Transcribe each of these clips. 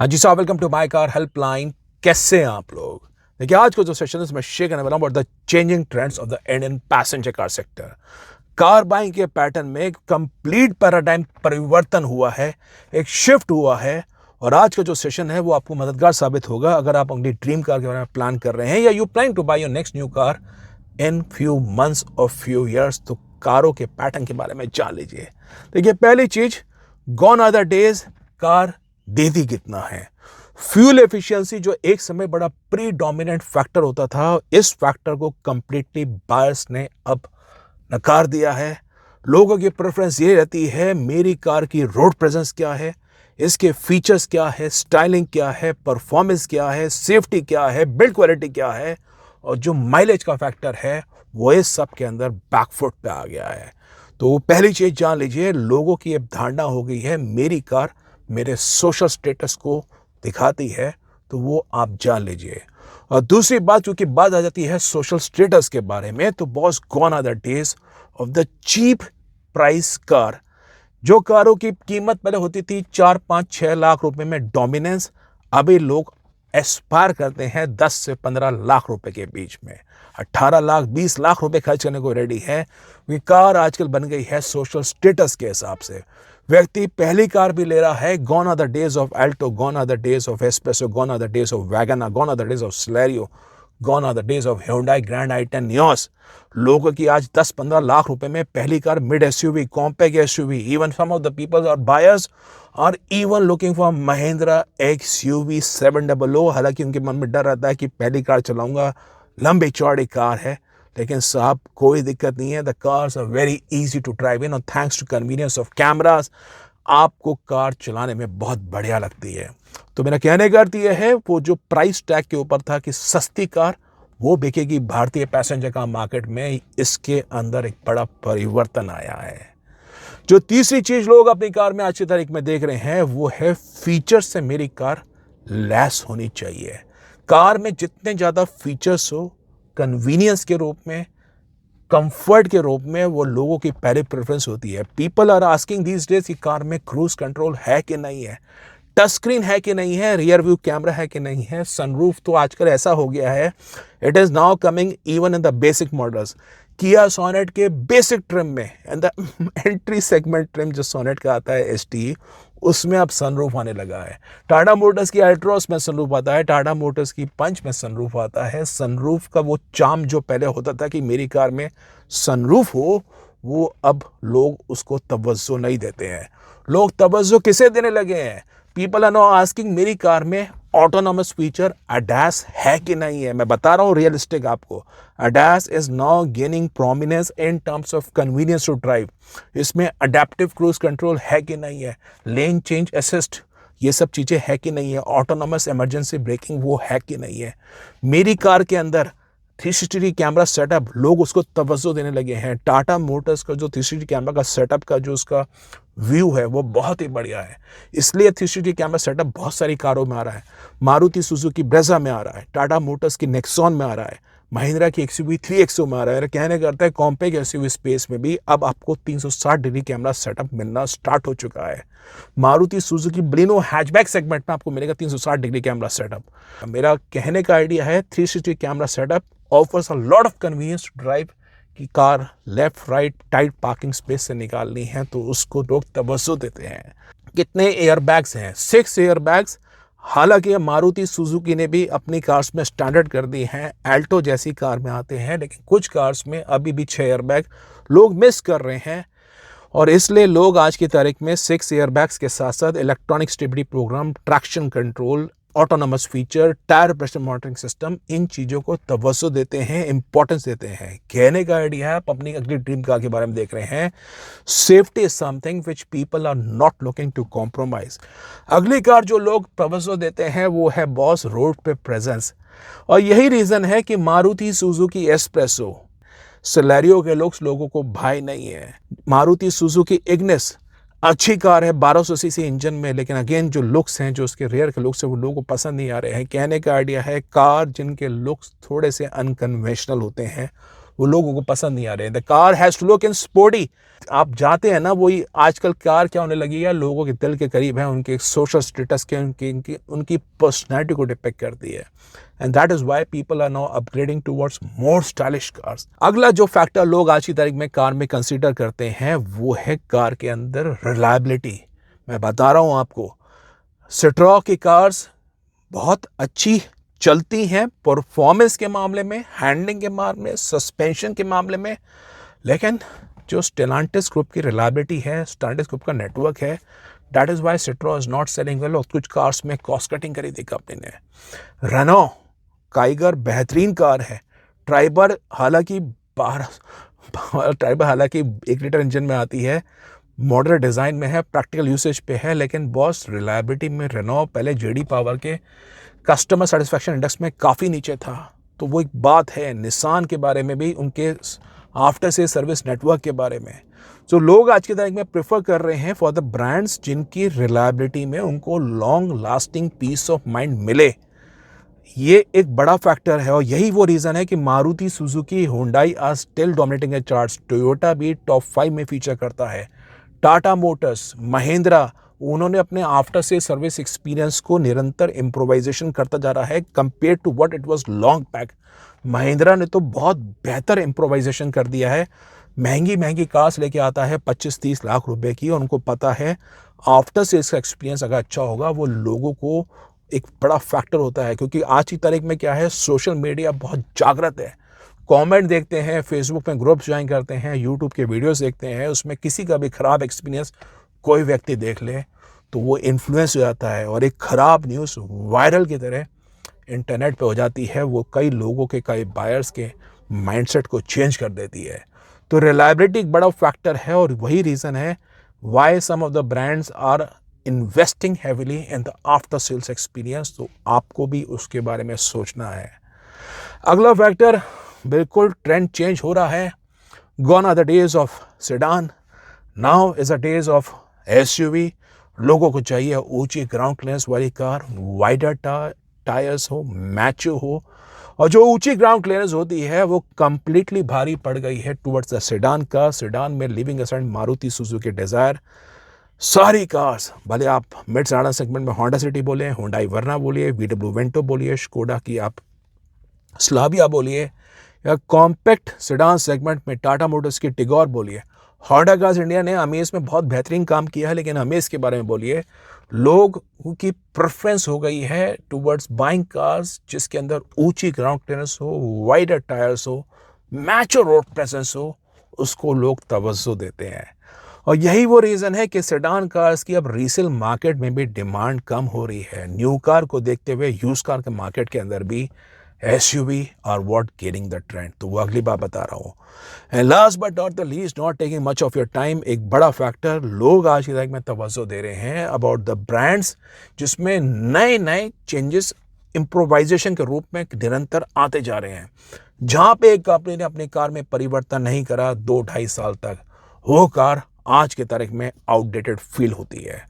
हाँ जी साहब, welcome to my car helpline. कैसे हैं आप लोग? देखिए, आज का जो सेशन है इसमें शेयर करने वाला हूं about the changing trends of the Indian passenger car sector. Car buying के पैटर्न में एक कंप्लीट पैराडाइम परिवर्तन हुआ है, एक शिफ्ट हुआ है। और आज का जो सेशन है वो आपको मददगार साबित होगा अगर आप अपनी ड्रीम कार के बारे में प्लान कर रहे हैं या you plan to buy your next new car in few months और फ्यू ईयर्स। तो कारों के पैटर्न के बारे में जान लीजिए। देखिए, पहली चीज, gone are the days car देती कितना है। फ्यूल एफिशिएंसी जो एक समय बड़ा प्रीडोमिनेंट फैक्टर होता था, इस फैक्टर को कंप्लीटली बायर्स ने अब नकार दिया है। लोगों की प्रेफरेंस ये रहती है मेरी कार की रोड प्रेजेंस क्या है, इसके फीचर्स क्या है, स्टाइलिंग क्या है, परफॉर्मेंस क्या है, सेफ्टी क्या है, बिल्ड क्वालिटी क्या है, और जो माइलेज का फैक्टर है वो इस सब के अंदर बैकफुट पे आ गया है। तो पहली चीज जान लीजिए, लोगों की अब धारणा हो गई है मेरी कार मेरे सोशल स्टेटस को दिखाती है, तो वो आप जान लीजिए। और दूसरी बात, क्योंकि बात आ जाती है सोशल स्टेटस के बारे में, तो boss, gone are the days of the cheap price car. जो कारों की कीमत पहले होती थी 4-5-6 लाख रुपए में डोमिनेंस, अभी लोग एस्पायर करते हैं 10 से 15 लाख रुपए के बीच में। 18 लाख 20 लाख रुपए खर्च करने को रेडी है। ये कार आजकल बन गई है सोशल स्टेटस के हिसाब से। व्यक्ति पहली कार भी ले रहा है। Gone are the days of Alto, gone are the days of Espresso, gone are the days of WagonR, gone are the days of Celerio, gone are the days of Hyundai Grand i10 Nios. लोगों की आज 10-15 लाख रुपए में पहली car, mid SUV, compact SUV, even some of the people are buyers are even looking for Mahindra XUV 700। हालांकि उनके मन में डर रहता है कि पहली कार चलाऊंगा, लंबी चौड़ी कार है, लेकिन साहब कोई दिक्कत नहीं है। The cars are very easy to drive in और thanks to convenience of cameras आपको कार चलाने में बहुत बढ़िया लगती है। तो मेरा कहने का अर्थ यह है, वो जो प्राइस टैग के ऊपर था कि सस्ती कार वो बिकेगी भारतीय पैसेंजर कार मार्केट में, इसके अंदर एक बड़ा परिवर्तन आया है। जो तीसरी चीज लोग अपनी कार में आज की तारीख में देख रहे हैं वो है फीचर्स से मेरी कार लैस होनी चाहिए। कार में जितने ज्यादा फीचर्स हो, कन्वीनियंस के रूप में, कंफर्ट के रूप में, वो लोगों की पहली प्रेफरेंस होती है। People are asking these days कि कार में क्रूज कंट्रोल है कि नहीं है, टच स्क्रीन है कि नहीं है, रियर व्यू कैमरा है कि नहीं है, सनरूफ तो आजकल ऐसा हो गया है, it is now coming even in the basic models. किया सोनेट के बेसिक ट्रिम में and the entry segment trim जो सोनेट का आता है ST, उसमें अब सनरूफ आने लगा है। टाटा मोटर्स की अल्ट्रोस में सनरूफ आता है, टाटा मोटर्स की पंच में सनरूफ आता है। सनरूफ का वो चार्म जो पहले होता था कि मेरी कार में सनरूफ हो, वो अब लोग उसको तवज्जो नहीं देते हैं। लोग तवज्जो किसे देने लगे हैं? पीपल आर नाउ आस्किंग मेरी कार में ऑटोनॉमस फीचर ADAS है कि नहीं है। मैं बता रहा हूँ रियलिस्टिक आपको, ADAS is now gaining prominence in terms of convenience to drive. इसमें अडेप्टिव क्रूज कंट्रोल है कि नहीं है, लेन चेंज असिस्ट, ये सब चीजें है कि नहीं है, ऑटोनॉमस इमरजेंसी ब्रेकिंग वो है कि नहीं है। मेरी कार के अंदर 360 कैमरा सेटअप, लोग उसको तवज्जो देने लगे हैं। टाटा मोटर्स का जो 360 कैमरा का सेटअप का जो उसका व्यू है वो बहुत ही बढ़िया है, इसलिए 360 कैमरा सेटअप बहुत सारी कारों में आ रहा है। मारुति सुजुकी ब्रेजा में आ रहा है, टाटा मोटर्स की नेक्सॉन में आ रहा है, महिंद्रा की XUV 3XO में आ रहा है। कहने का अर्थ है कॉम्पैक्ट SUV स्पेस में भी अब आपको 360 डिग्री कैमरा सेटअप मिलना स्टार्ट हो चुका है। Maruti Suzuki Baleno hatchback segment में आपको मिलेगा 360 डिग्री कैमरा सेटअप। मेरा कहने का आइडिया है 360 camera setup offers a lot of convenience to drive. कि car left right tight parking space से निकालनी है तो उसको लोग तवज्जो देते हैं। कितने एयरबैग्स हैं? 6 एयरबैग्स। हालांकि मारुति सुजुकी ने भी अपनी कार्स में स्टैंडर्ड कर दी हैं, एल्टो जैसी कार में आते हैं, लेकिन कुछ कार्स में अभी भी 6 एयरबैग लोग मिस कर रहे हैं। और इसलिए लोग आज की तारीख में 6 एयरबैग्स के साथ साथ electronic stability program, traction control, autonomous feature, tyre pressure monitoring system, इन चीज़ों को तवज्जो देते हैं, इंपॉर्टेंस देते हैं। कहने का आइडिया है, आप अपनी अगली ड्रीम कार के बारे में देख रहे हैं, safety is something which people are not looking to compromise. अगली कार जो लोग तवज्जो देते हैं वो है बॉस रोड पे प्रेजेंस। और यही रीज़न है कि मारुति सुजुकी एस्प्रेसो, सिलेरियो के लुक्स लोगों को भाई नहीं है। मारुति सुजुकी इग्निस अच्छी कार है 1200 सीसी इंजन में, लेकिन अगेन जो लुक्स हैं, जो उसके रेयर के लुक्स हैं, वो लोगों को पसंद नहीं आ रहे हैं। कहने का आइडिया है कार जिनके लुक्स थोड़े से अनकन्वेंशनल होते हैं वो लोगों को पसंद नहीं आ रहे। The car has to look in sporty. आप जाते हैं ना, वही आजकल कार क्या होने लगी है, लोगों के दिल के करीब है, उनके सोशल स्टेटस के, उनकी पर्सनैलिटी को डिपेक्ट करती है। And that is why people are now upgrading towards more stylish cars. अगला जो फैक्टर लोग आज की तारीख में कार में कंसीडर करते हैं वो है कार के अंदर रिलायबिलिटी। मैं बता रहा हूँ आपको, सिट्रो की कार्स बहुत अच्छी चलती हैं परफॉर्मेंस के मामले में, हैंडलिंग के मामले में, सस्पेंशन के मामले में, लेकिन जो स्टेलांटिस ग्रुप की रिलायबिलिटी है, स्टेलांटिस ग्रुप का नेटवर्क है, that is why Citroen is not selling well. और कुछ कार्स में कॉस्ट कटिंग करी थी कंपनी ने। रेनो काइगर बेहतरीन कार है। ट्राइबर हालांकि 1 लीटर इंजन में आती है, मॉडर्न डिज़ाइन में है, प्रैक्टिकल यूसेज पे है, लेकिन बॉस रिलायबिलिटी में रेनो पहले जेडी पावर के कस्टमर सेटिस्फैक्शन इंडेक्स में काफ़ी नीचे था। तो वो एक बात है। निसान के बारे में भी, उनके आफ्टर से सर्विस नेटवर्क के बारे में, जो लोग आज की तारीख में प्रेफर कर रहे हैं फॉर द ब्रांड्स जिनकी रिलायबिलिटी में उनको long lasting peace of mind मिले। ये एक बड़ा फैक्टर है और यही वो रीज़न है कि Maruti Suzuki Hyundai are still dominating the charts. Toyota भी टॉप 5 में फीचर करता है। टाटा मोटर्स, महिंद्रा, उन्होंने अपने आफ्टर से सर्विस एक्सपीरियंस को निरंतर इम्प्रोवाइजेशन करता जा रहा है compare to what it was long back. Mahindra ने तो बहुत बेहतर इम्प्रोवाइजेशन कर दिया है। महंगी महंगी कार्स लेके आता है 25-30 लाख रुपए की, और उनको पता है आफ्टर सेल्स का एक्सपीरियंस अगर अच्छा होगा वो लोगों को एक बड़ा फैक्टर होता है। क्योंकि आज की तारीख में क्या है, सोशल मीडिया बहुत जागृत है। कमेंट देखते हैं, फेसबुक में ग्रुप्स ज्वाइन करते हैं, यूट्यूब के वीडियोस देखते हैं, उसमें किसी का भी ख़राब एक्सपीरियंस कोई व्यक्ति देख ले तो वो इन्फ्लुएंस हो जाता है और एक ख़राब न्यूज़ वायरल की तरह इंटरनेट पे हो जाती है। वो कई लोगों के, कई बायर्स के माइंडसेट को चेंज कर देती है। तो रिलायबिलिटी एक बड़ा फैक्टर है और वही रीज़न है why some of the brands are investing heavily in the after sales experience. तो आपको भी उसके बारे में सोचना है। अगला फैक्टर, बिल्कुल ट्रेंड चेंज हो रहा है। Gone are the days of sedan, now is the days of SUV. लोगों को चाहिए ऊंची ग्राउंड क्लियरेंस वाली कार, वाइडर टायर्स हो, मैच्योर हो, और जो ऊंची ग्राउंड क्लियरेंस होती है वो कंप्लीटली भारी पड़ गई है टुवर्ड्स द सेडान का। सेडान में living accent, Maruti Suzuki Dzire, सारी कार्स, भले आप मिड सेडान सेगमेंट में होंडा सिटी बोलिए, हुंडई वर्ना बोलिए, वीडब्ल्यू वेंटो बोलिए, स्कोडा की आप स्लाविया बोलिए, या कॉम्पैक्ट सेडान सेगमेंट में टाटा मोटर्स की टिगोर बोलिए। होंडा कार्स इंडिया ने अमेज में बहुत बेहतरीन काम किया है, लेकिन अमेज के बारे में बोलिए, लोगों की प्रेफरेंस हो गई है टुवर्ड्स बाइंग कार्स जिसके अंदर ऊंची ग्राउंड क्लियरेंस हो, वाइडर टायर्स हो, मैच्योर रोड प्रेजेंस हो, उसको लोग तवज्जो देते हैं। और यही वो रीज़न है कि सेडान कार्स की अब रीसेल मार्केट में भी डिमांड कम हो रही है। न्यू कार को देखते हुए यूज कार के मार्केट के अंदर भी SUV are what gaining the trend. तो वो अगली बात बता रहा हूँ। And last but not the least, not taking much of your time, एक बड़ा फैक्टर लोग आज की तारीख में तवज्जो दे रहे हैं अबाउट द ब्रांड्स जिसमें नए नए चेंजेस इम्प्रोवाइजेशन के रूप में निरंतर आते जा रहे हैं। जहाँ पे एक कंपनी ने अपनी कार में परिवर्तन नहीं करा 2-2.5 साल तक, वो कार आज की तारीख में आउटडेटेड फील होती है।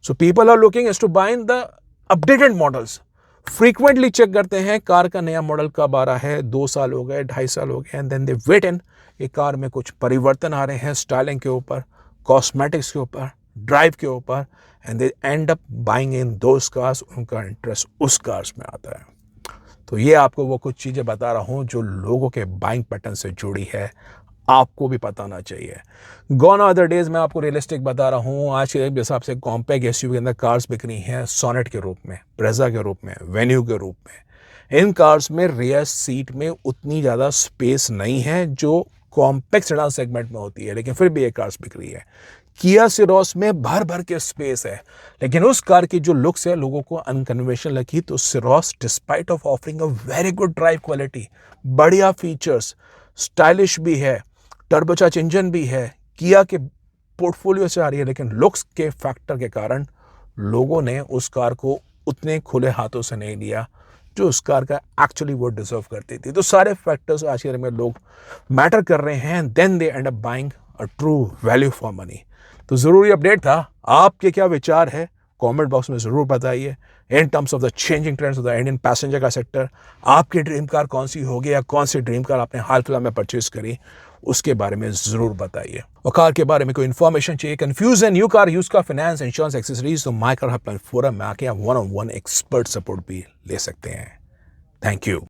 So people are looking as to buying the updated models. Frequently check करते हैं कार का नया मॉडल कब आ रहा है, 2 साल हो गए, 2.5 साल हो गए, एंड देन दे वेट इन कि कार में कुछ परिवर्तन आ रहे हैं, स्टाइलिंग के ऊपर, कॉस्मेटिक्स के ऊपर, ड्राइव के ऊपर, and they end up buying in those cars. उनका इंटरेस्ट उस कार्स में आता है। तो ये आपको वो कुछ चीज़ें बता रहा हूँ जो लोगों के बाइंग पैटर्न से जुड़ी है, आपको भी पता होना चाहिए। गॉन अदर डेज में आपको रियलिस्टिक बता रहा हूँ। आज के हिसाब से कॉम्पैक्ट एसयूवी के अंदर कार्स बिक रही हैं सोनेट के रूप में, ब्रेजा के रूप में, वेन्यू के रूप में। इन कार्स में रियर सीट में उतनी ज़्यादा स्पेस नहीं है जो कॉम्पैक्ट सेडान सेगमेंट में होती है, लेकिन फिर भी ये कार्स बिक रही है। किया सिरोस में भर भर के स्पेस है, लेकिन उस कार की जो लुक्स है लोगों को अनकन्वेंशनल लगी। तो Syros despite of offering a very good drive quality, बढ़िया फीचर्स, स्टाइलिश भी है, टर्बोचार्ज इंजन भी है, किया के पोर्टफोलियो से आ रही है, लेकिन लुक्स के फैक्टर के कारण लोगों ने उस कार को उतने खुले हाथों से नहीं लिया जो उस कार का एक्चुअली वो डिजर्व करती थी। तो सारे फैक्टर्स आज के दिन में लोग मैटर कर रहे हैं, then they end up buying a true value for money. तो ज़रूरी अपडेट था। आपके क्या विचार है कमेंट बॉक्स में ज़रूर बताइए। इन terms of the changing trends of the Indian passenger car sector, आपकी ड्रीम कार कौन सी होगी या कौन सी ड्रीम कार आपने हाल फिलहाल में परचेज करी, उसके बारे में ज़रूर बताइए। और कार के बारे में कोई इन्फॉर्मेशन चाहिए, कंफ्यूज है new car, use car, finance, insurance, accessories, तो माई कार हेल्पलाइन फोरम में आके आप 1-on-1 एक्सपर्ट सपोर्ट भी ले सकते हैं। Thank you.